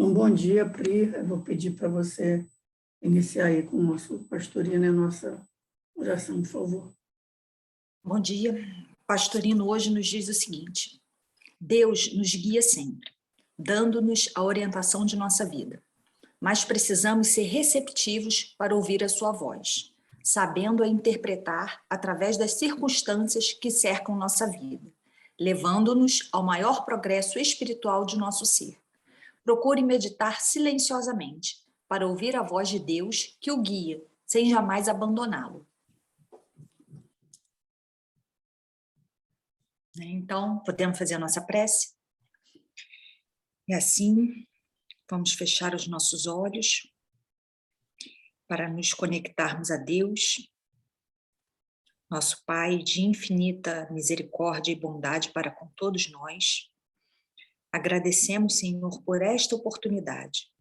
Um bom dia, Pri. Eu vou pedir para você iniciar aí com o nosso pastorino e a nossa oração, por favor. Bom dia. Pastorino hoje nos diz o seguinte: Deus nos guia sempre, dando-nos a orientação de nossa vida. Mas precisamos ser receptivos para ouvir a sua voz, sabendo a interpretar através das circunstâncias que cercam nossa vida, levando-nos ao maior progresso espiritual de nosso ser. Procure meditar silenciosamente para ouvir a voz de Deus que o guia, sem jamais abandoná-lo. Então, podemos fazer a nossa prece? E assim, vamos fechar os nossos olhos para nos conectarmos a Deus, nosso Pai de infinita misericórdia e bondade para com todos nós. Agradecemos, Senhor, por esta oportunidade.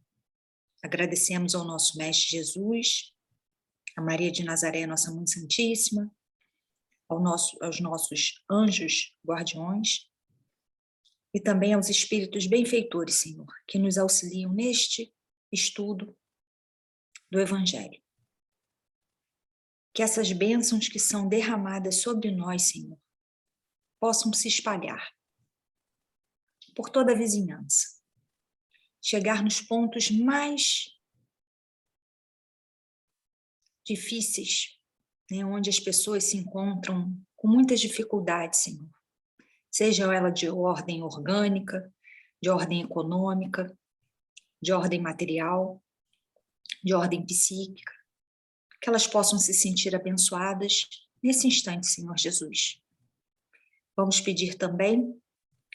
Agradecemos ao nosso Mestre Jesus, a Maria de Nazaré, nossa Mãe Santíssima, aos nossos anjos guardiões e também aos espíritos benfeitores, Senhor, que nos auxiliam neste estudo do Evangelho. Que essas bênçãos que são derramadas sobre nós, Senhor, possam se espalhar por toda a vizinhança, chegar nos pontos mais difíceis, né, onde as pessoas se encontram com muitas dificuldades, Senhor. Seja ela de ordem orgânica, de ordem econômica, de ordem material, de ordem psíquica, que elas possam se sentir abençoadas nesse instante, Senhor Jesus. Vamos pedir também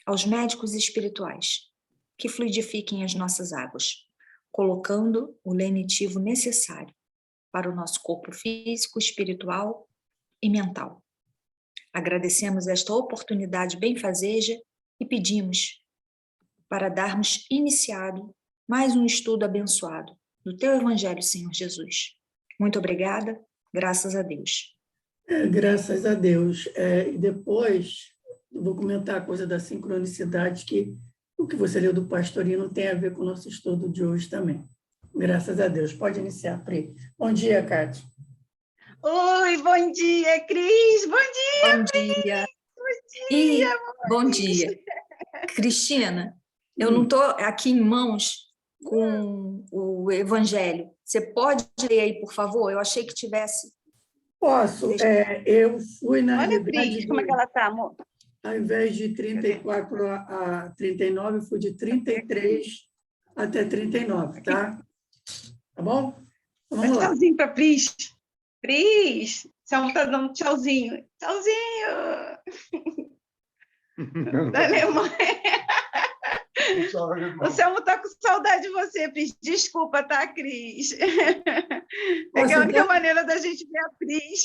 aos médicos espirituais que fluidifiquem as nossas águas, colocando o lenitivo necessário para o nosso corpo físico, espiritual e mental. Agradecemos esta oportunidade benfazeja e pedimos para darmos iniciado mais um estudo abençoado do Teu Evangelho, Senhor Jesus. Muito obrigada, graças a Deus. Graças a Deus. E depois, eu vou comentar a coisa da sincronicidade, que o que você leu do pastorino tem a ver com o nosso estudo de hoje também. Graças a Deus. Pode iniciar, Pri. Bom dia, Cátia. Oi, bom dia, Cris. Bom dia, Bom dia. Bom dia, bom dia. Cristina, eu não estou aqui em mãos com o Evangelho. Você pode ler aí, por favor? Eu achei que tivesse. Posso. Eu fui na Olha, Cris, como é que ela está, amor? Ao invés de 34 a 39, eu fui de 33 até 39, tá? Tá bom? Vamos lá. Tchauzinho para Pris. Pris, Selma está dando tchauzinho. Tchauzinho! Da Alemanha. O Selma está com saudade de você, Pris. Desculpa, tá, Cris? É que é a única maneira da gente ver a Pris.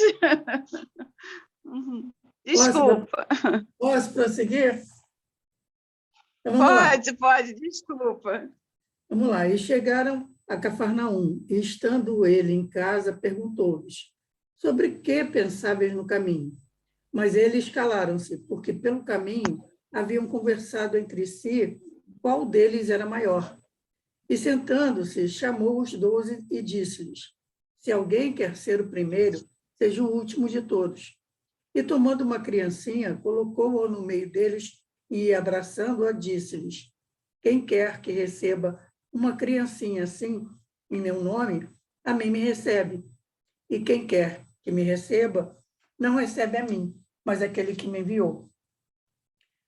Desculpa. Posso prosseguir? Então, pode, desculpa. Vamos lá. E chegaram a Cafarnaum, e estando ele em casa, perguntou-lhes sobre que pensáveis no caminho. Mas eles calaram-se, porque pelo caminho haviam conversado entre si qual deles era maior. E sentando-se, chamou os 12 e disse-lhes: se alguém quer ser o primeiro, seja o último de todos. E tomando uma criancinha, colocou-a no meio deles e, abraçando-a, disse-lhes: quem quer que receba uma criancinha assim, em meu nome, a mim me recebe. E quem quer que me receba, não recebe a mim, mas aquele que me enviou.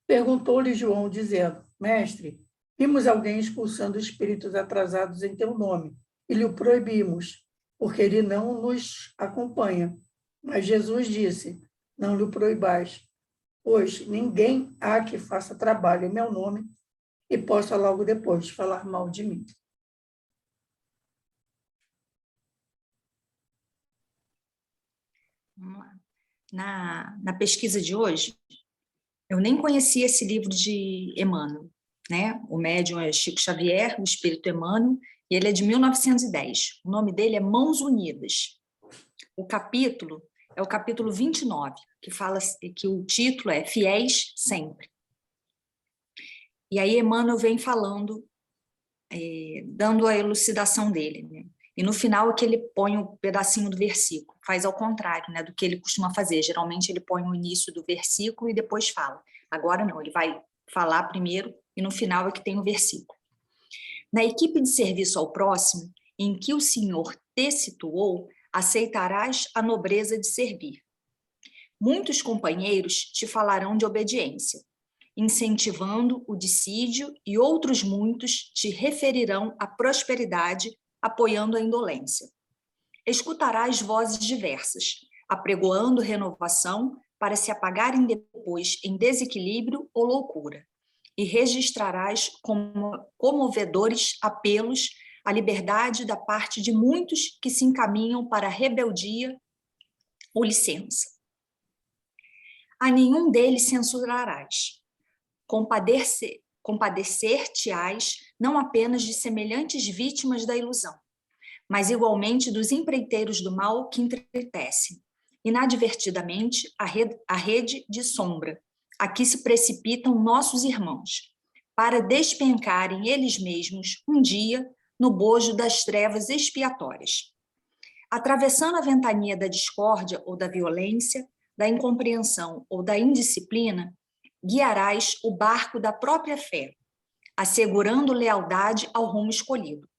Perguntou-lhe João, dizendo: mestre, vimos alguém expulsando espíritos atrasados em teu nome, e lhe o proibimos, porque ele não nos acompanha. Mas Jesus disse: não lhe proibais, pois ninguém há que faça trabalho em meu nome e possa logo depois falar mal de mim. Vamos lá. Na pesquisa de hoje, eu nem conhecia esse livro de Emmanuel, né? O médium é Chico Xavier, o espírito Emmanuel, e ele é de 1910. O nome dele é Mãos Unidas. O capítulo é o capítulo 29, que fala que o título é Fiéis Sempre. E aí Emmanuel vem falando dando a elucidação dele, né? E no final é que ele põe um pedacinho do versículo, faz ao contrário, né, do que ele costuma fazer. Geralmente ele põe o início do versículo e depois fala. Agora não, ele vai falar primeiro e no final é que tem o versículo. Na equipe de serviço ao próximo, em que o Senhor te situou, aceitarás a nobreza de servir. Muitos companheiros te falarão de obediência, incentivando o dissídio, e outros muitos te referirão à prosperidade, apoiando a indolência. Escutarás vozes diversas, apregoando renovação para se apagarem depois em desequilíbrio ou loucura, e registrarás comovedores apelos à liberdade da parte de muitos que se encaminham para a rebeldia ou licença. A nenhum deles censurarás. Compadecer-te-ás não apenas de semelhantes vítimas da ilusão, mas igualmente dos empreiteiros do mal que entretecem, inadvertidamente, a rede de sombra, a que se precipitam nossos irmãos, para despencarem eles mesmos, um dia, no bojo das trevas expiatórias. Atravessando a ventania da discórdia ou da violência, da incompreensão ou da indisciplina, guiarás o barco da própria fé, assegurando lealdade ao rumo escolhido.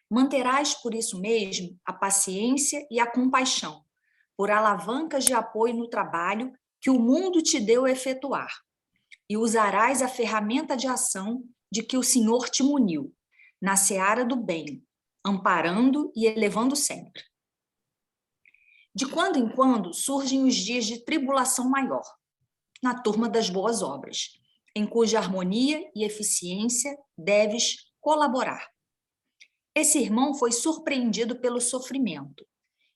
Manterás, por isso mesmo, a paciência e a compaixão, por alavancas de apoio no trabalho que o mundo te deu a efetuar, e usarás a ferramenta de ação de que o Senhor te muniu, na seara do bem, amparando e elevando sempre. De quando em quando surgem os dias de tribulação maior, na turma das boas obras, em cuja harmonia e eficiência deves colaborar. Esse irmão foi surpreendido pelo sofrimento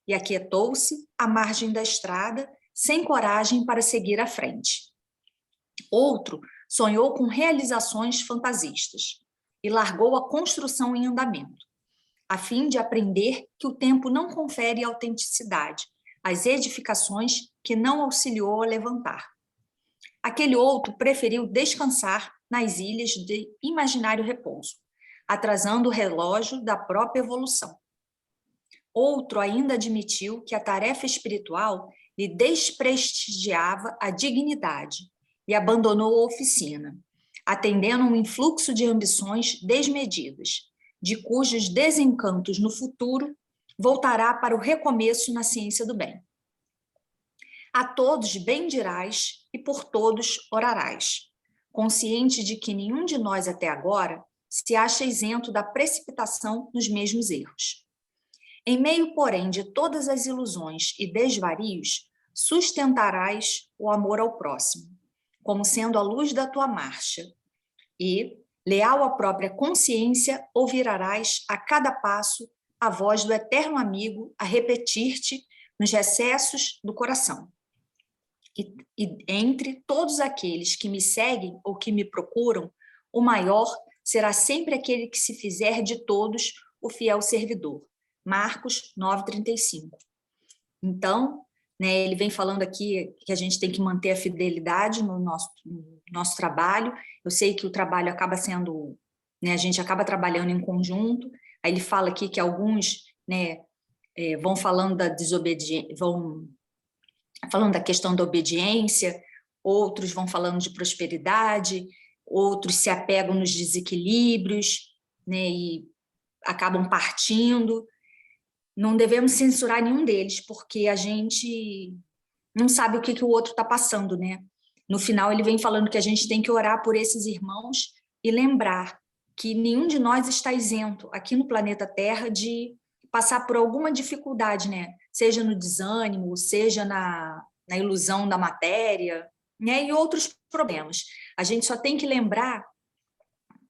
e aquietou-se à margem da estrada, sem coragem para seguir à frente. Outro sonhou com realizações fantasistas e largou a construção em andamento, a fim de aprender que o tempo não confere autenticidade às edificações que não auxiliou a levantar. Aquele outro preferiu descansar nas ilhas de imaginário repouso, atrasando o relógio da própria evolução. Outro ainda admitiu que a tarefa espiritual lhe desprestigiava a dignidade e abandonou a oficina, atendendo a um influxo de ambições desmedidas, de cujos desencantos no futuro voltará para o recomeço na ciência do bem. A todos bendirás e por todos orarás, consciente de que nenhum de nós até agora se acha isento da precipitação nos mesmos erros. Em meio, porém, de todas as ilusões e desvarios, sustentarás o amor ao próximo, como sendo a luz da tua marcha, e, leal à própria consciência, ouvirás a cada passo a voz do eterno amigo a repetir-te nos recessos do coração. E entre todos aqueles que me seguem ou que me procuram, o maior será sempre aquele que se fizer de todos o fiel servidor. Marcos 9:35. Então, né, ele vem falando aqui que a gente tem que manter a fidelidade no nosso trabalho. Eu sei que o trabalho acaba sendo, né, a gente acaba trabalhando em conjunto. Aí ele fala aqui que alguns, né, vão falando da desobediência, vão falando da questão da obediência, outros vão falando de prosperidade, outros se apegam nos desequilíbrios, né, e acabam partindo. Não devemos censurar nenhum deles, porque a gente não sabe o que o outro está passando, né? No final, ele vem falando que a gente tem que orar por esses irmãos e lembrar que nenhum de nós está isento aqui no planeta Terra de passar por alguma dificuldade, né? Seja no desânimo, seja na ilusão da matéria, né? E outros problemas. A gente só tem que lembrar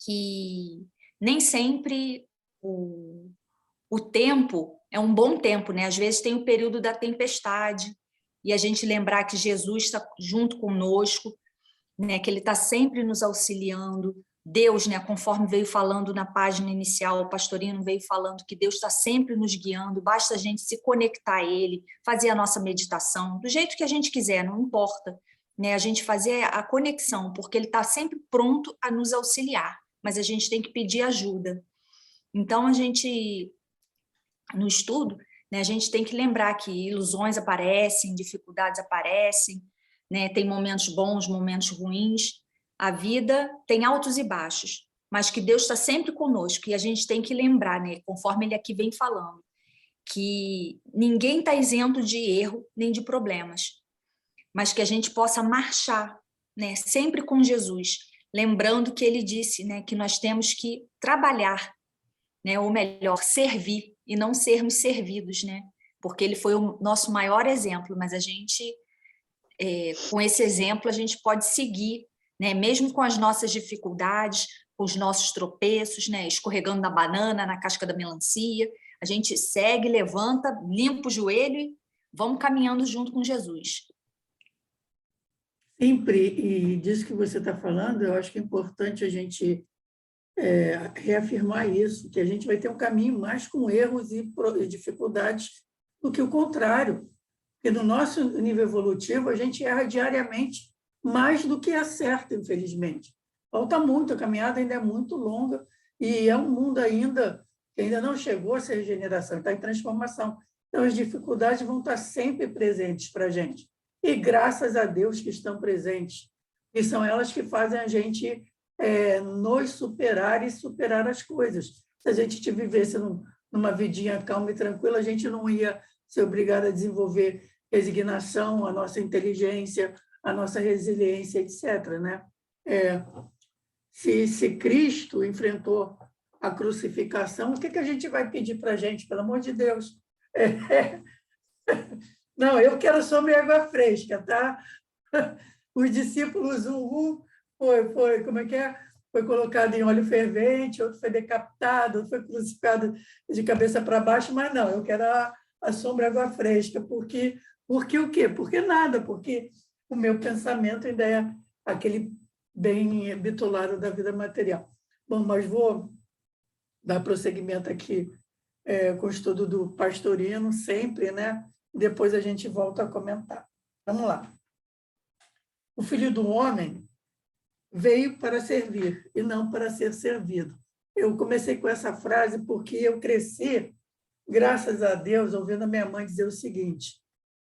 que nem sempre o tempo é um bom tempo, né? Às vezes tem o período da tempestade, e a gente lembrar que Jesus está junto conosco, né? Que ele está sempre nos auxiliando. Deus, né? Conforme veio falando na página inicial, o pastorino veio falando que Deus está sempre nos guiando, basta a gente se conectar a Ele, fazer a nossa meditação, do jeito que a gente quiser, não importa, né? A gente fazer a conexão, porque Ele está sempre pronto a nos auxiliar, mas a gente tem que pedir ajuda. Então, a gente, no estudo, né, a gente tem que lembrar que ilusões aparecem, dificuldades aparecem, né, tem momentos bons, momentos ruins. A vida tem altos e baixos, mas que Deus está sempre conosco, e a gente tem que lembrar, né, conforme ele aqui vem falando, que ninguém está isento de erro nem de problemas, mas que a gente possa marchar, né, sempre com Jesus, lembrando que ele disse, né, que nós temos que trabalhar, né, ou melhor, servir e não sermos servidos, né, porque ele foi o nosso maior exemplo, mas a gente, com esse exemplo, a gente pode seguir, né, mesmo com as nossas dificuldades, com os nossos tropeços, né, escorregando na banana, na casca da melancia, a gente segue, levanta, limpa o joelho e vamos caminhando junto com Jesus. Sempre, e disso que você está falando, eu acho que é importante a gente reafirmar isso, que a gente vai ter um caminho mais com erros e dificuldades do que o contrário. Porque no nosso nível evolutivo, a gente erra diariamente mais do que acerta, infelizmente. Falta muito, a caminhada ainda é muito longa e é um mundo ainda que ainda não chegou a essa regeneração, está em transformação. Então, as dificuldades vão estar sempre presentes para a gente. E graças a Deus que estão presentes, e são elas que fazem a gente nos superar e superar as coisas. Se a gente vivesse numa vidinha calma e tranquila, a gente não ia ser obrigado a desenvolver resignação, a nossa inteligência, a nossa resiliência, etc. Né? Se Cristo enfrentou a crucificação, o que a gente vai pedir para a gente, pelo amor de Deus? Não, eu quero sobre água fresca, tá? Os discípulos, foi, como é que é? Foi colocado em óleo fervente, outro foi decapitado, outro foi crucificado de cabeça para baixo, mas não, eu quero a sombra água fresca, porque o quê? Porque nada, porque o meu pensamento ainda é aquele bem bitolado da vida material. Bom, mas vou dar prosseguimento aqui com o estudo do Pastorino, sempre, né? Depois a gente volta a comentar. Vamos lá. O Filho do Homem veio para servir e não para ser servido. Eu comecei com essa frase porque eu cresci, graças a Deus, ouvindo a minha mãe dizer o seguinte: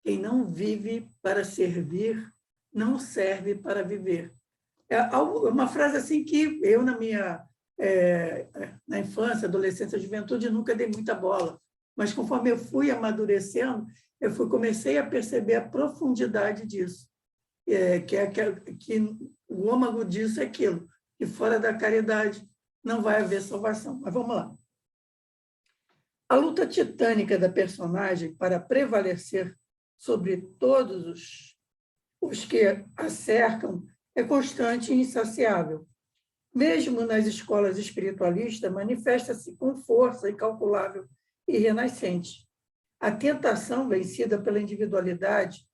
quem não vive para servir, não serve para viver. É uma frase assim que eu, na infância, adolescência, juventude, nunca dei muita bola. Mas conforme eu fui amadurecendo, comecei a perceber a profundidade disso. Que o âmago disso é aquilo, que fora da caridade não vai haver salvação. Mas vamos lá. A luta titânica da personagem para prevalecer sobre todos os que a cercam é constante e insaciável. Mesmo nas escolas espiritualistas, manifesta-se com força incalculável e renascente. A tentação vencida pela individualidade,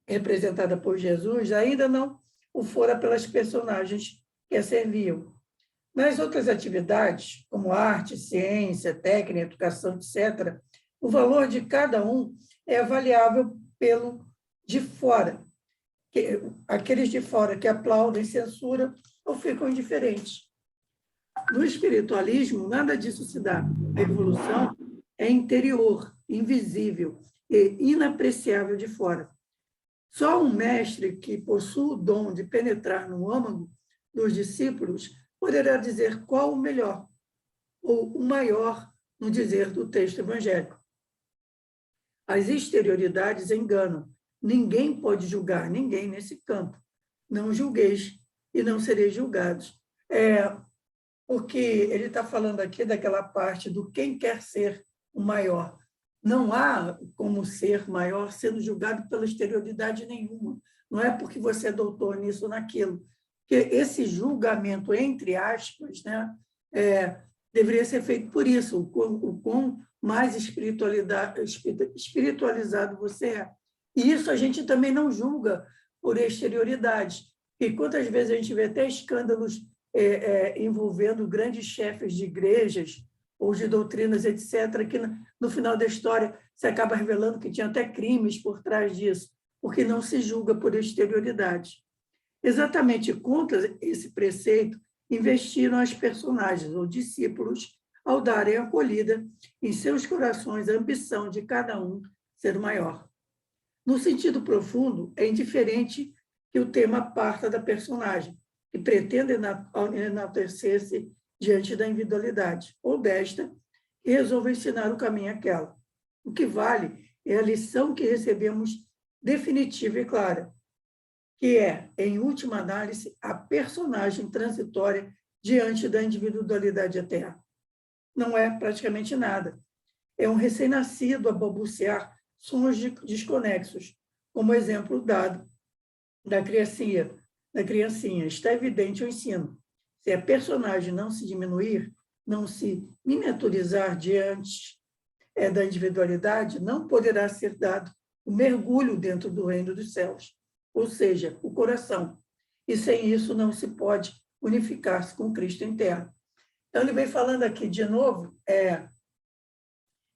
representada por Jesus, ainda não o fora pelas personagens que a serviam. Nas outras atividades, como arte, ciência, técnica, educação, etc., o valor de cada um é avaliável pelo de fora, aqueles de fora que aplaudem, censuram ou ficam indiferentes. No espiritualismo, nada disso se dá. A evolução é interior, invisível e inapreciável de fora. Só um mestre que possui o dom de penetrar no âmago dos discípulos poderá dizer qual o melhor ou o maior no dizer do texto evangélico. As exterioridades enganam. Ninguém pode julgar ninguém nesse campo. Não julgueis e não sereis julgados. Porque ele está falando aqui daquela parte do quem quer ser o maior. Não há como ser maior sendo julgado pela exterioridade nenhuma. Não é porque você é doutor nisso ou naquilo. Porque esse julgamento, entre aspas, né, deveria ser feito por isso, o quão mais espiritualizado você é. E isso a gente também não julga por exterioridade. E quantas vezes a gente vê até escândalos envolvendo grandes chefes de igrejas ou de doutrinas, etc., que no final da história se acaba revelando que tinha até crimes por trás disso, porque não se julga por exterioridade. Exatamente contra esse preceito investiram as personagens ou discípulos ao darem acolhida em seus corações a ambição de cada um ser o maior. No sentido profundo, é indiferente que o tema parta da personagem, que pretende enaltecer-se diante da individualidade, ou desta, que resolve ensinar o caminho àquela. O que vale é a lição que recebemos definitiva e clara, que é, em última análise, a personagem transitória diante da individualidade eterna. Não é praticamente nada. É um recém-nascido a balbuciar sons desconexos, como exemplo dado da criancinha. Está evidente o ensino. Se a personagem não se diminuir, não se miniaturizar diante da individualidade, não poderá ser dado o mergulho dentro do reino dos céus, ou seja, o coração. E sem isso não se pode unificar-se com Cristo interno. Então, ele vem falando aqui de novo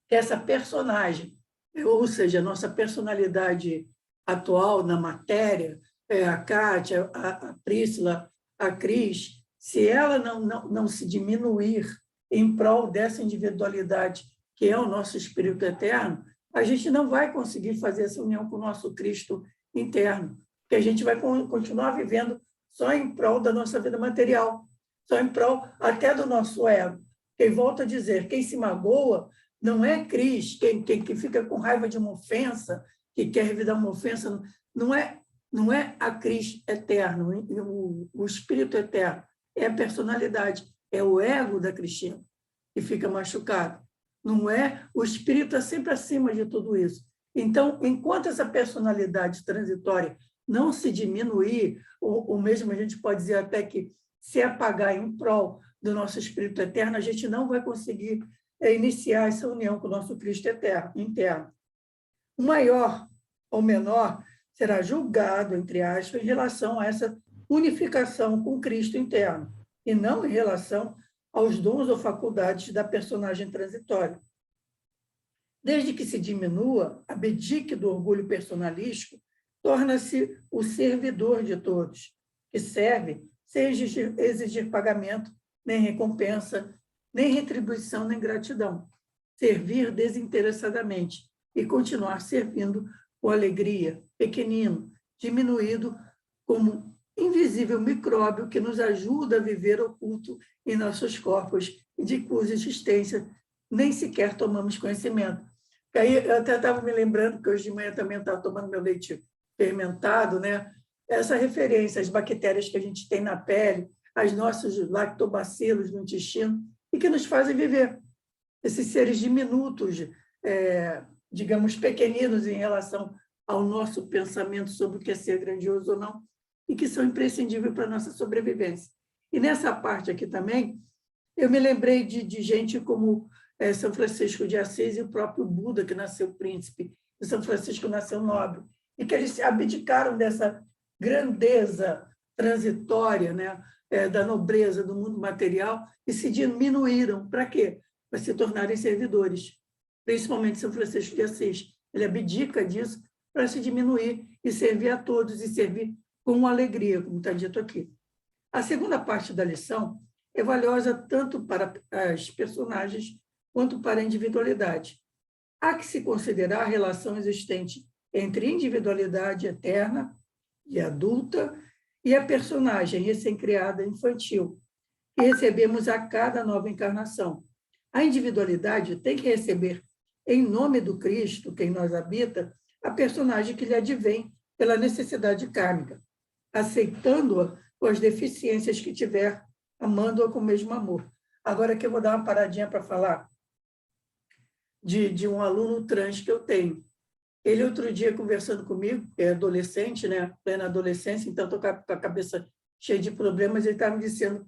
que essa personagem, ou seja, a nossa personalidade atual na matéria, a Kátia, a Príscila, a Cris, se ela não se diminuir em prol dessa individualidade que é o nosso Espírito eterno, a gente não vai conseguir fazer essa união com o nosso Cristo interno, porque a gente vai continuar vivendo só em prol da nossa vida material, só em prol até do nosso ego. Quem volta a dizer, quem se magoa não é Cris, quem fica com raiva de uma ofensa, que quer revidar uma ofensa, não é a Cris eterno, o Espírito eterno, é a personalidade, é o ego da Cristina que fica machucado. Não é? O Espírito é sempre acima de tudo isso. Então, enquanto essa personalidade transitória não se diminuir, ou mesmo a gente pode dizer até que se apagar em prol do nosso Espírito eterno, a gente não vai conseguir iniciar essa união com o nosso Cristo interno. O maior ou menor será julgado, entre aspas, em relação a essa unificação com Cristo interno, e não em relação aos dons ou faculdades da personagem transitória. Desde que se diminua, abdique do orgulho personalístico, torna-se o servidor de todos, que serve sem exigir pagamento, nem recompensa, nem retribuição, nem gratidão. Servir desinteressadamente e continuar servindo com alegria, pequenino, diminuído como invisível micróbio que nos ajuda a viver oculto em nossos corpos e de cuja existência nem sequer tomamos conhecimento. Aí eu até estava me lembrando que hoje de manhã também estava tomando meu leite fermentado, né? Essa referência às bactérias que a gente tem na pele, aos nossos lactobacilos no intestino, e que nos fazem viver. Esses seres diminutos, digamos, pequeninos em relação ao nosso pensamento sobre o que é ser grandioso ou não, e que são imprescindíveis para a nossa sobrevivência. E nessa parte aqui também, eu me lembrei de gente como São Francisco de Assis e o próprio Buda, que nasceu príncipe, e São Francisco nasceu nobre, e que eles abdicaram dessa grandeza transitória, né, da nobreza do mundo material e se diminuíram. Para quê? Para se tornarem servidores, principalmente São Francisco de Assis. Ele abdica disso para se diminuir e servir a todos, e servir com alegria, como está dito aqui. A segunda parte da lição é valiosa tanto para as personagens quanto para a individualidade. Há que se considerar a relação existente entre individualidade eterna e adulta e a personagem recém-criada infantil, que recebemos a cada nova encarnação. A individualidade tem que receber, em nome do Cristo, quem nós habita, a personagem que lhe advém pela necessidade kármica, aceitando-a com as deficiências que tiver, amando-a com o mesmo amor. Agora que eu vou dar uma paradinha para falar de um aluno trans que eu tenho. Ele, outro dia, conversando comigo, é adolescente, né? Plena adolescência, então estou com a cabeça cheia de problemas, ele estava me dizendo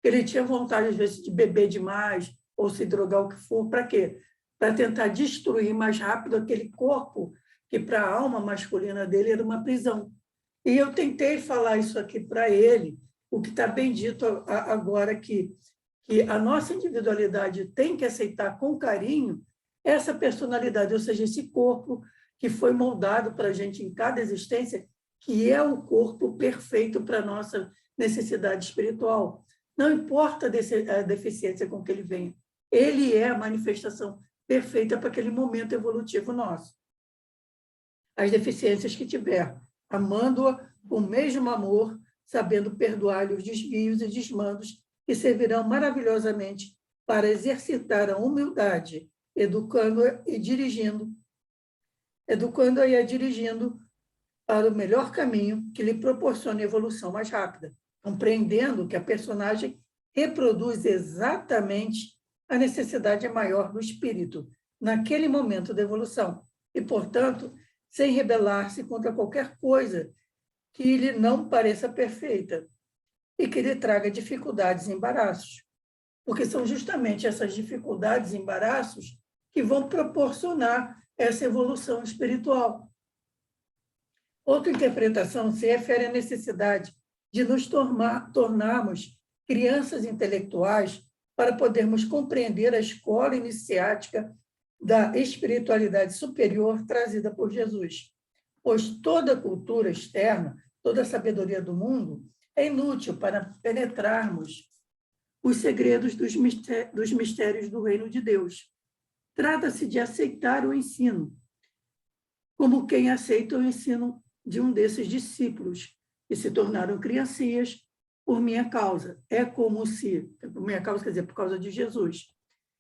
que ele tinha vontade, às vezes, de beber demais ou se drogar, o que for. Para quê? Para tentar destruir mais rápido aquele corpo que, para a alma masculina dele, era uma prisão. E eu tentei falar isso aqui para ele, o que está bem dito agora, que a nossa individualidade tem que aceitar com carinho essa personalidade, ou seja, esse corpo que foi moldado para a gente em cada existência, que é o corpo perfeito para a nossa necessidade espiritual. Não importa a deficiência com que ele venha, ele é a manifestação perfeita para aquele momento evolutivo nosso. As deficiências que tiver, amando-a com o mesmo amor, sabendo perdoar-lhe os desvios e desmandos que servirão maravilhosamente para exercitar a humildade, educando-a e dirigindo para o melhor caminho que lhe proporcione evolução mais rápida, compreendendo que a personagem reproduz exatamente a necessidade maior do espírito naquele momento da evolução e, portanto, sem rebelar-se contra qualquer coisa que lhe não pareça perfeita e que lhe traga dificuldades e embaraços, porque são justamente essas dificuldades e embaraços que vão proporcionar essa evolução espiritual. Outra interpretação se refere à necessidade de nos tornarmos crianças intelectuais para podermos compreender a escola iniciática da espiritualidade superior trazida por Jesus, pois toda cultura externa, toda a sabedoria do mundo é inútil para penetrarmos os segredos dos mistérios do reino de Deus. Trata-se de aceitar o ensino, como quem aceita o ensino de um desses discípulos, que se tornaram criancinhas por minha causa. Por minha causa, quer dizer, por causa de Jesus.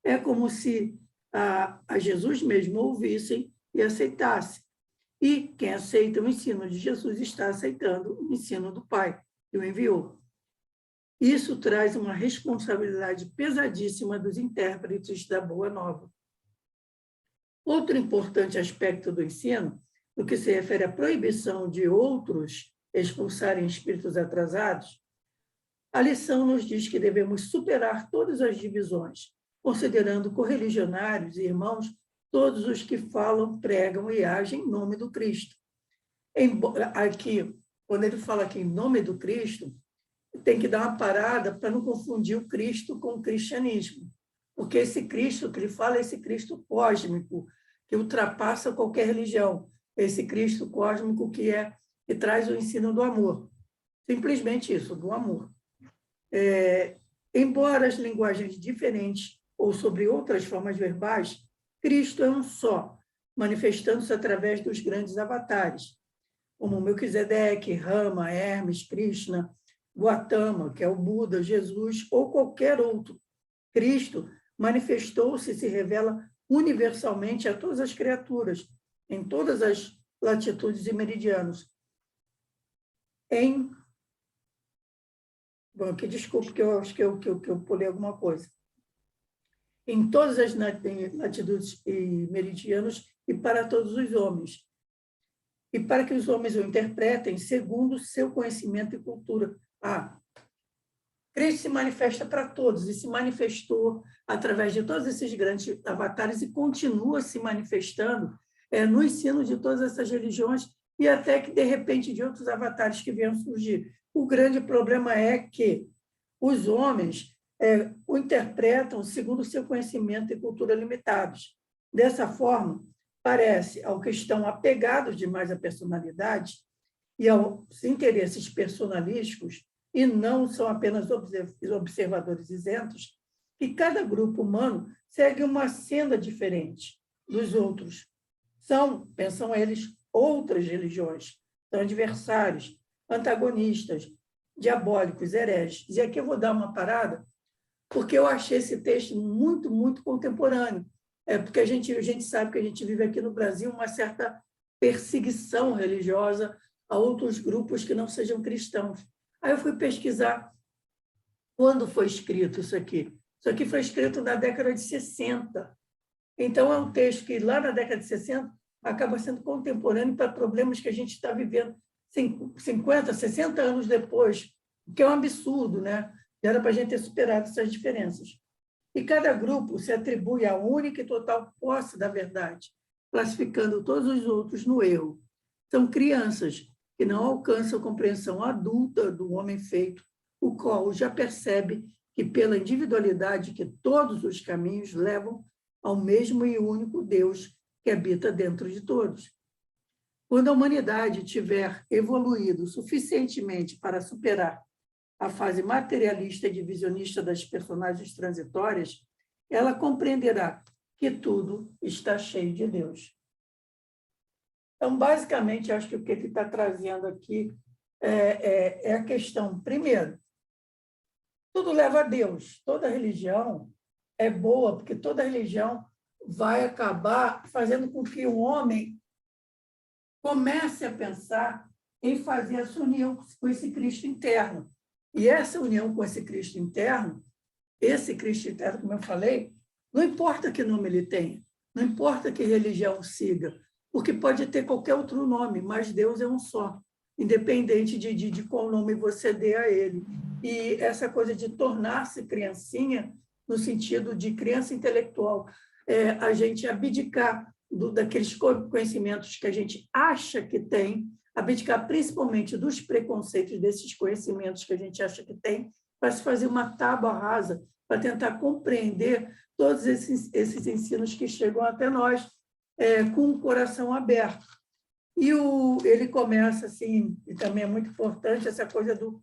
É como se a Jesus mesmo ouvissem e aceitassem. E quem aceita o ensino de Jesus está aceitando o ensino do Pai, que o enviou. Isso traz uma responsabilidade pesadíssima dos intérpretes da Boa Nova. Outro importante aspecto do ensino, no que se refere à proibição de outros expulsarem espíritos atrasados, a lição nos diz que devemos superar todas as divisões, considerando correligionários e irmãos todos os que falam, pregam e agem em nome do Cristo. Aqui, quando ele fala aqui em nome do Cristo, tem que dar uma parada para não confundir o Cristo com o cristianismo, porque esse Cristo que ele fala é esse Cristo cósmico, que ultrapassa qualquer religião, esse Cristo cósmico que traz o ensino do amor. Simplesmente isso, do amor. Embora as linguagens diferentes ou sobre outras formas verbais, Cristo é um só, manifestando-se através dos grandes avatares, como Melquisedeque, Rama, Hermes, Krishna, Gautama, que é o Buda, Jesus ou qualquer outro. Cristo manifestou-se e se revela universalmente a todas as criaturas, em todas as latitudes e meridianos. Bom, aqui, desculpe, que eu acho que eu pulei alguma coisa. Em todas as latitudes e meridianos e para todos os homens. E para que os homens o interpretem segundo o seu conhecimento e cultura. Cristo se manifesta para todos e se manifestou através de todos esses grandes avatares e continua se manifestando no ensino de todas essas religiões e até que, de repente, de outros avatares que venham surgir. O grande problema é que os homens o interpretam segundo o seu conhecimento e cultura limitados. Dessa forma, parece, ao que estão apegados demais à personalidade e aos interesses personalísticos, e não são apenas observadores isentos, que cada grupo humano segue uma senda diferente dos outros. Pensam eles, outras religiões, são adversários, antagonistas, diabólicos, hereges. E aqui eu vou dar uma parada, porque eu achei esse texto muito, muito contemporâneo. Porque a gente sabe que a gente vive aqui no Brasil uma certa perseguição religiosa a outros grupos que não sejam cristãos. Aí eu fui pesquisar quando foi escrito isso aqui. Isso aqui foi escrito na década de 60. Então, é um texto que, lá na década de 60, acaba sendo contemporâneo para problemas que a gente está vivendo 50, 60 anos depois, o que é um absurdo, né? Já era para a gente ter superado essas diferenças. E cada grupo se atribui a única e total posse da verdade, classificando todos os outros no erro. São crianças que não alcançam a compreensão adulta do homem feito, o qual já percebe que, pela individualidade, que todos os caminhos levam ao mesmo e único Deus que habita dentro de todos. Quando a humanidade tiver evoluído suficientemente para superar a fase materialista e divisionista das personagens transitórias, ela compreenderá que tudo está cheio de Deus. Então, basicamente, acho que o que ele está trazendo aqui é a questão, primeiro, tudo leva a Deus. Toda religião é boa, porque toda religião vai acabar fazendo com que o homem comece a pensar em fazer essa união com esse Cristo interno. E essa união com esse Cristo interno, como eu falei, não importa que nome ele tenha, não importa que religião siga, porque pode ter qualquer outro nome, mas Deus é um só, independente de qual nome você dê a ele. E essa coisa de tornar-se criancinha, no sentido de criança intelectual, a gente abdicar daqueles conhecimentos que a gente acha que tem, abdicar principalmente dos preconceitos desses conhecimentos que a gente acha que tem, para se fazer uma tábua rasa, para tentar compreender todos esses ensinos que chegam até nós, com o coração aberto. E ele começa assim, e também é muito importante, essa coisa do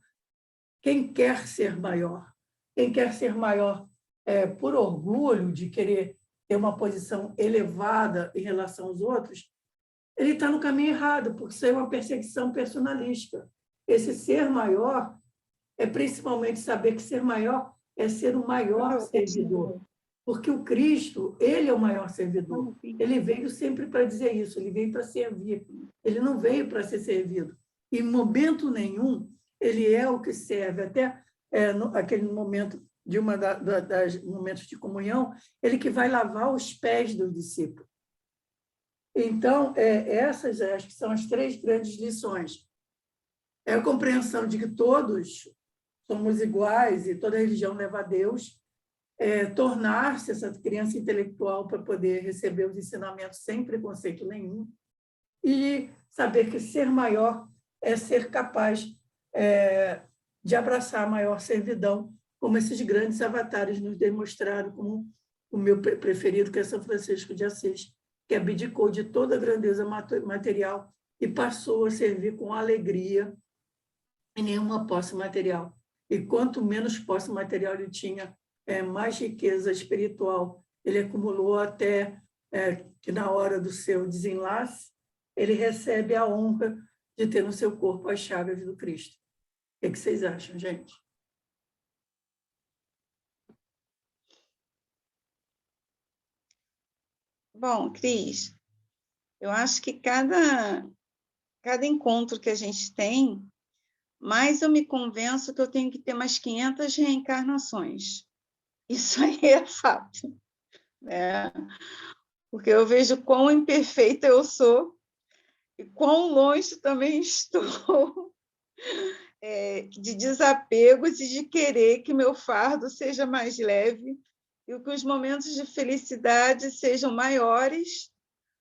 quem quer ser maior. Quem quer ser maior por orgulho de querer ter uma posição elevada em relação aos outros, ele está no caminho errado, porque isso é uma perseguição personalística. Esse ser maior é principalmente saber que ser maior é ser o maior servidor. Porque o Cristo, ele é o maior servidor. Ele veio sempre para dizer isso, ele veio para servir. Ele não veio para ser servido. Em momento nenhum, ele é o que serve. Até aquele momento de das momentos de comunhão, ele que vai lavar os pés dos discípulos. Então, essas acho que são as 3 grandes lições. É a compreensão de que todos somos iguais e toda religião leva a Deus, tornar-se essa criança intelectual para poder receber os ensinamentos sem preconceito nenhum, e saber que ser maior é ser capaz de abraçar a maior servidão, como esses grandes avatares nos demonstraram, como o meu preferido, que é São Francisco de Assis, que abdicou de toda a grandeza material e passou a servir com alegria e nenhuma posse material. E quanto menos posse material ele tinha, mais riqueza espiritual ele acumulou, até que na hora do seu desenlace ele recebe a honra de ter no seu corpo as chagas do Cristo. O que vocês acham, gente? Bom, Cris, eu acho que cada encontro que a gente tem, mais eu me convenço que eu tenho que ter mais 500 reencarnações. Isso aí é fato, né? Porque eu vejo quão imperfeita eu sou e quão longe também estou de desapegos e de querer que meu fardo seja mais leve e que os momentos de felicidade sejam maiores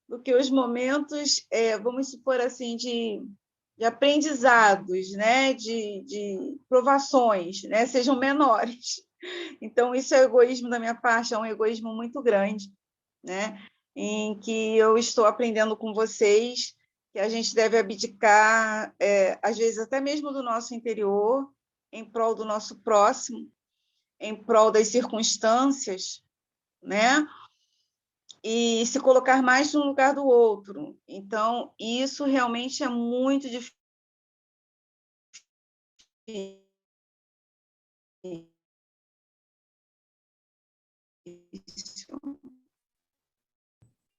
do que os momentos, vamos supor assim, de aprendizados, né? de provações, né? Sejam menores. Então, isso é egoísmo da minha parte, é um egoísmo muito grande, né? Em que eu estou aprendendo com vocês que a gente deve abdicar, às vezes até mesmo do nosso interior, em prol do nosso próximo, em prol das circunstâncias, né? E se colocar mais no lugar do outro. Então, isso realmente é muito difícil.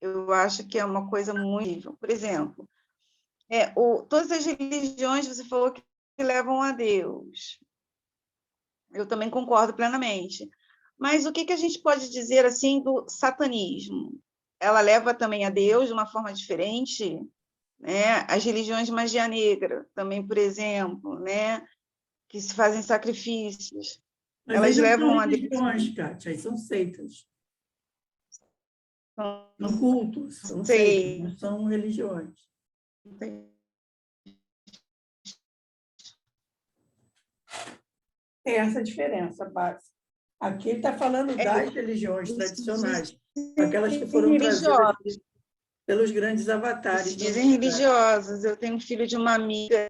Eu acho que é uma coisa muito... Por exemplo, todas as religiões, você falou que levam a Deus. Eu também concordo plenamente. Mas o que a gente pode dizer assim do satanismo? Ela leva também a Deus de uma forma diferente, né? As religiões de magia negra também, por exemplo, né? Que se fazem sacrifícios. Mas elas aí levam não a são Deus. religiões, Kátia, aí são seitas. São cultos, são seitas, não são religiões. Tem essa diferença básica. Aqui ele está falando das religiões tradicionais, aquelas que foram trazidas pelos grandes avatares. Se dizem religiosas. Eu tenho um filho de uma amiga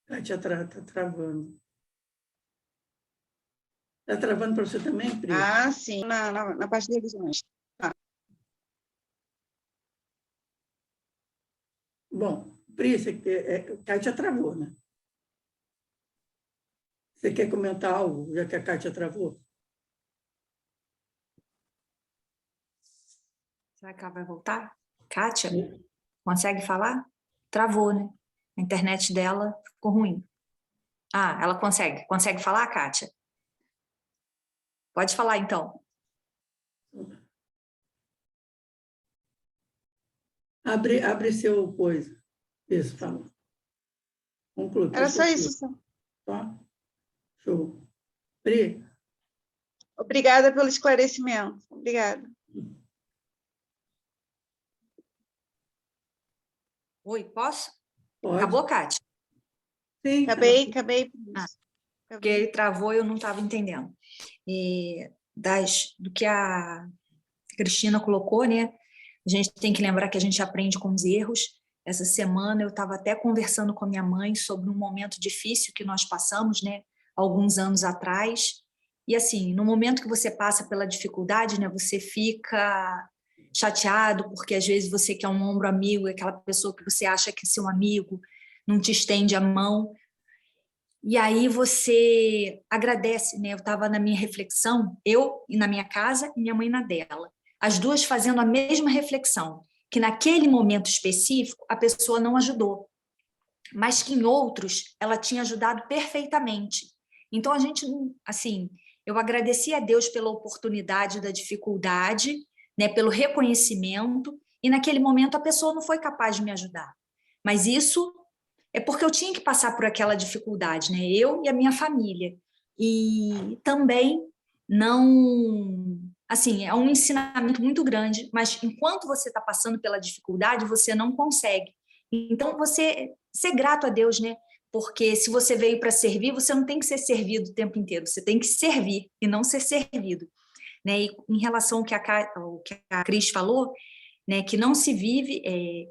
Kátia está travando. Está travando para você também, Pri? Ah, sim, na parte de revisões. Bom, Pri, Kátia travou, né? Você quer comentar algo, já que a Kátia travou? Será que ela vai voltar? Kátia, consegue falar? Travou, né? A internet dela ficou ruim. Ah, ela consegue. Consegue falar, Kátia? Pode falar, então. Abre seu coisa. Isso, fala. Conclui. Era só isso. Tá? Show. Pri? Obrigada pelo esclarecimento. Obrigada. Oi, posso? Pode. Acabou, Kátia? Sim. Acabei. Porque ele travou e eu não estava entendendo. E do que a Cristina colocou, né? A gente tem que lembrar que a gente aprende com os erros. Essa semana eu estava até conversando com a minha mãe sobre um momento difícil que nós passamos, né? Alguns anos atrás. E assim, no momento que você passa pela dificuldade, né? Você fica chateado porque às vezes você quer um ombro amigo, aquela pessoa que você acha que é seu amigo, não te estende a mão. E aí você agradece, né? Eu estava na minha reflexão, eu na minha casa e minha mãe na dela. As duas fazendo a mesma reflexão, que naquele momento específico a pessoa não ajudou, mas que em outros ela tinha ajudado perfeitamente. Então a gente, assim, eu agradeci a Deus pela oportunidade da dificuldade, né, pelo reconhecimento, e naquele momento a pessoa não foi capaz de me ajudar. Mas isso é porque eu tinha que passar por aquela dificuldade, né? Eu e a minha família. E também não... Assim, é um ensinamento muito grande, mas enquanto você está passando pela dificuldade, você não consegue. Então, você ser grato a Deus, né? Porque se você veio para servir, você não tem que ser servido o tempo inteiro, você tem que servir e não ser servido. Né? E em relação ao que a Cris falou, né, que não se vive,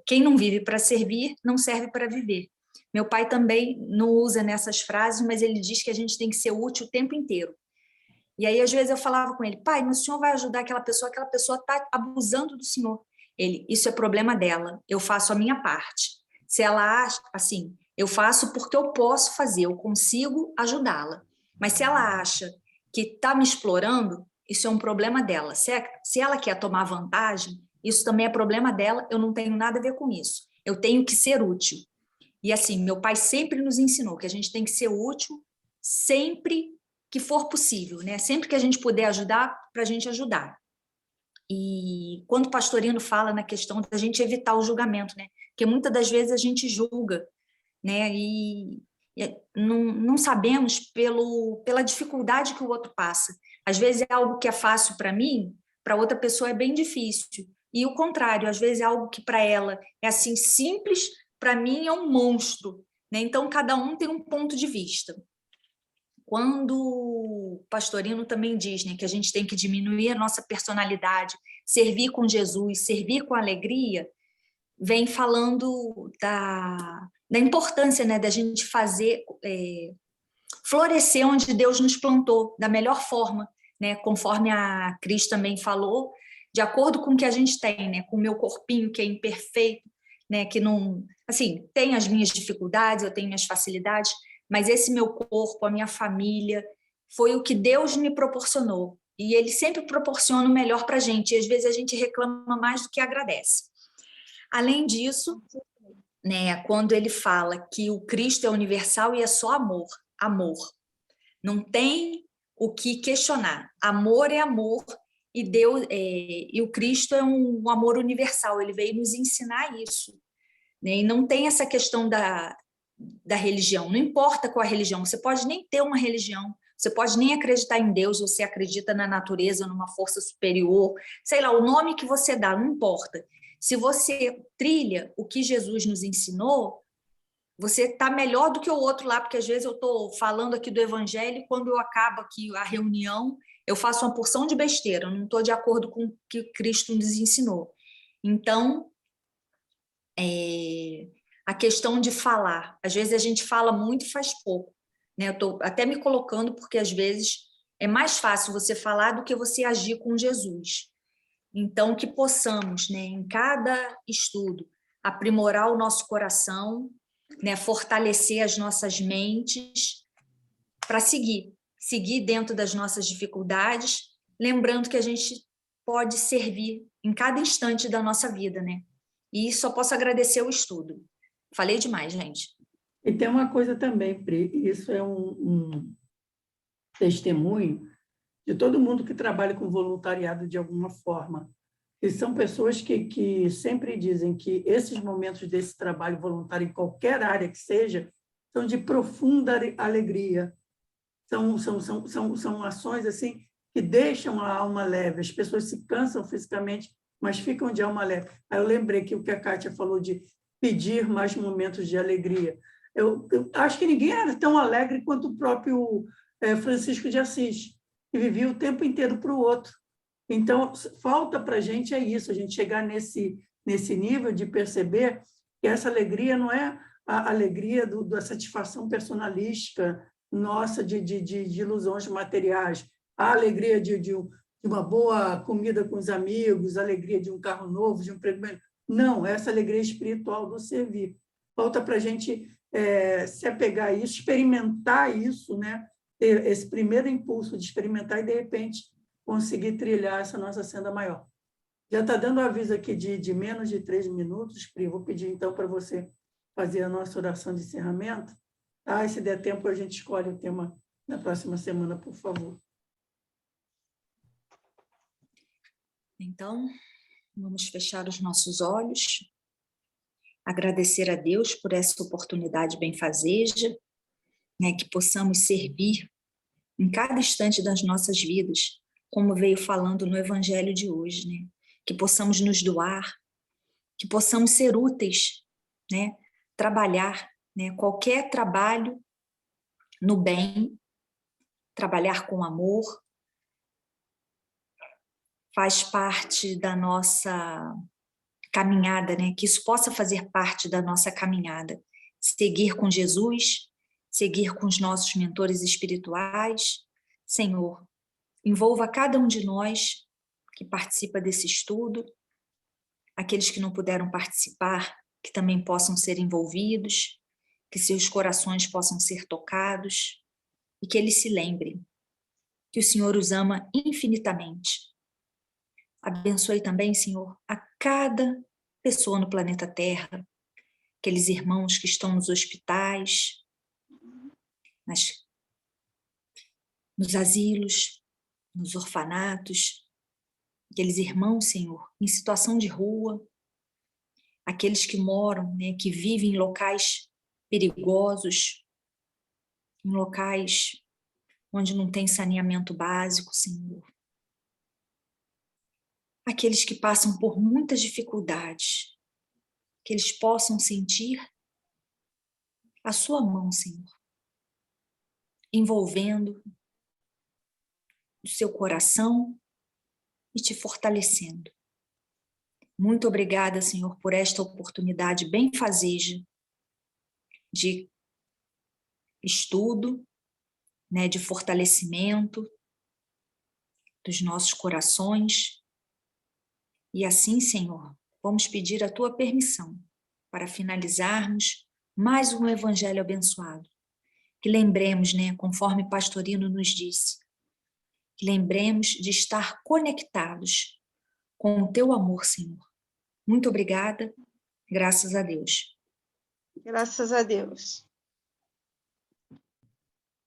quem não vive para servir, não serve para viver. Meu pai também não usa nessas frases, mas ele diz que a gente tem que ser útil o tempo inteiro. E aí, às vezes, eu falava com ele, pai, mas o senhor vai ajudar aquela pessoa está abusando do senhor. Ele, isso é problema dela, eu faço a minha parte. Se ela acha, assim, eu faço porque eu posso fazer, eu consigo ajudá-la. Mas se ela acha que está me explorando, isso é um problema dela. Se ela quer tomar vantagem, isso também é problema dela, eu não tenho nada a ver com isso. Eu tenho que ser útil. E assim, meu pai sempre nos ensinou que a gente tem que ser útil sempre que for possível, né? Sempre que a gente puder ajudar, para a gente ajudar. E quando o Pastorino fala na questão da gente evitar o julgamento, né? Porque muitas das vezes a gente julga, né? E não sabemos pela dificuldade que o outro passa. Às vezes é algo que é fácil para mim, para outra pessoa é bem difícil. E o contrário, às vezes é algo que para ela é assim simples, para mim é um monstro, né? Então cada um tem um ponto de vista. Quando o Pastorino também diz, né, que a gente tem que diminuir a nossa personalidade, servir com Jesus, servir com alegria, vem falando da importância, né, da gente fazer florescer onde Deus nos plantou, da melhor forma, né, conforme a Cris também falou, de acordo com o que a gente tem, né, com o meu corpinho que é imperfeito, né, que não, assim, tem as minhas dificuldades, eu tenho minhas facilidades, mas esse meu corpo, a minha família, foi o que Deus me proporcionou. E Ele sempre proporciona o melhor para a gente. E às vezes a gente reclama mais do que agradece. Além disso, né, quando ele fala que o Cristo é universal e é só amor, amor. Não tem o que questionar. Amor é amor e Deus e o Cristo é um amor universal. Ele veio nos ensinar isso, né? E não tem essa questão da religião. Não importa qual a religião. Você pode nem ter uma religião. Você pode nem acreditar em Deus. Você acredita na natureza, numa força superior. Sei lá, o nome que você dá, não importa. Se você trilha o que Jesus nos ensinou, você está melhor do que o outro lá, porque às vezes eu estou falando aqui do evangelho e quando eu acabo aqui a reunião, eu faço uma porção de besteira, eu não estou de acordo com o que Cristo nos ensinou. Então, a questão de falar. Às vezes a gente fala muito e faz pouco, né? Eu estou até me colocando porque às vezes é mais fácil você falar do que você agir com Jesus. Então, que possamos, né, em cada estudo, aprimorar o nosso coração, né, fortalecer as nossas mentes para seguir dentro das nossas dificuldades, lembrando que a gente pode servir em cada instante da nossa vida, né? E só posso agradecer o estudo. Falei demais, gente. E tem uma coisa também, Pri, isso é um testemunho de todo mundo que trabalha com voluntariado de alguma forma. E são pessoas que sempre dizem que esses momentos desse trabalho voluntário, em qualquer área que seja, são de profunda alegria. São ações assim que deixam a alma leve. As pessoas se cansam fisicamente, mas ficam de alma leve. Aí eu lembrei que o que a Kátia falou de pedir mais momentos de alegria. Eu acho que ninguém era tão alegre quanto o próprio Francisco de Assis, que vivia o tempo inteiro para o outro. Então, falta para a gente isso, a gente chegar nesse nível de perceber que essa alegria não é a alegria da satisfação personalística nossa de ilusões materiais, a alegria de uma boa comida com os amigos, a alegria de um carro novo, de um emprego melhor. Não, essa alegria espiritual do servir. Falta para a gente se apegar a isso, experimentar isso, né? Ter esse primeiro impulso de experimentar e, de repente, conseguir trilhar essa nossa senda maior. Já está dando aviso aqui de menos de 3 minutos, Pri. Vou pedir, então, para você fazer a nossa oração de encerramento. Tá? E, se der tempo, a gente escolhe o tema da próxima semana, por favor. Então, vamos fechar os nossos olhos, agradecer a Deus por essa oportunidade benfazeja, né, que possamos servir em cada instante das nossas vidas, como veio falando no Evangelho de hoje, né? Que possamos nos doar, que possamos ser úteis, né? Trabalhar, né? Qualquer trabalho no bem, trabalhar com amor, faz parte da nossa caminhada, né? Que isso possa fazer parte da nossa caminhada. Seguir com Jesus, seguir com os nossos mentores espirituais. Senhor, envolva cada um de nós que participa desse estudo, aqueles que não puderam participar, que também possam ser envolvidos, que seus corações possam ser tocados e que eles se lembrem que o Senhor os ama infinitamente. Abençoe também, Senhor, a cada pessoa no planeta Terra, aqueles irmãos que estão nos hospitais, nos asilos, nos orfanatos, aqueles irmãos, Senhor, em situação de rua, aqueles que moram, né, que vivem em locais perigosos, em locais onde não tem saneamento básico, Senhor. Aqueles que passam por muitas dificuldades, que eles possam sentir a sua mão, Senhor, envolvendo o seu coração e te fortalecendo. Muito obrigada, Senhor, por esta oportunidade benfazeja de estudo, né, de fortalecimento dos nossos corações. E assim, Senhor, vamos pedir a tua permissão para finalizarmos mais um evangelho abençoado. Que lembremos, né, conforme Pastorino nos disse, que lembremos de estar conectados com o teu amor, Senhor. Muito obrigada, graças a Deus. Graças a Deus.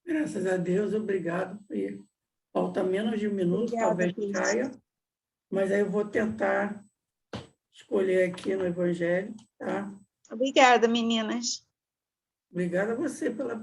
Graças a Deus, obrigado. E falta menos de 1 minuto, Obrigada, talvez Cris. caia, mas aí eu vou tentar escolher aqui no Evangelho, tá? Obrigada, meninas. Obrigada a você pela